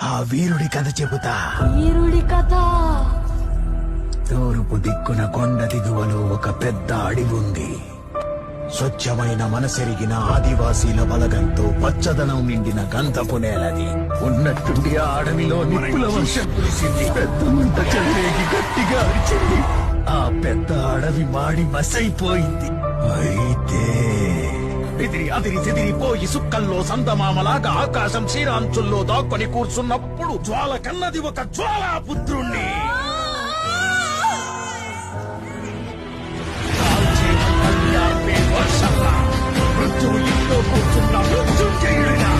ఆ వీరుడి కథ చెబుతా. వీరుడి కథ. తూర్పు దిక్కున కొండ దిగువలో ఒక పెద్ద అడవి ఉంది. స్వచ్ఛమైన మనసెరిగిన ఆదివాసీల బలగంతో పచ్చదనం నిండిన గంధపు నేలది. ఉన్నట్టుండి ఆ అడవిలో నిప్పుల వర్షం కురిసింది. పెద్ద మంట చెలరేగి గట్టిగా అరిచింది. ఆ పెద్ద అడవి మాడి మసైపోయింది. అయితే అదిరి చెదిరిపోయి సుక్కల్లో సందమామలాగా ఆకాశం శ్రీరాంచుల్లో దాక్కుని కూర్చున్నప్పుడు జ్వాల కన్నది ఒక జ్వాలాపుత్రుణ్ణి. మృత్యువు ఇంట్లో కూర్చున్న మృత్యుంజయుడిగా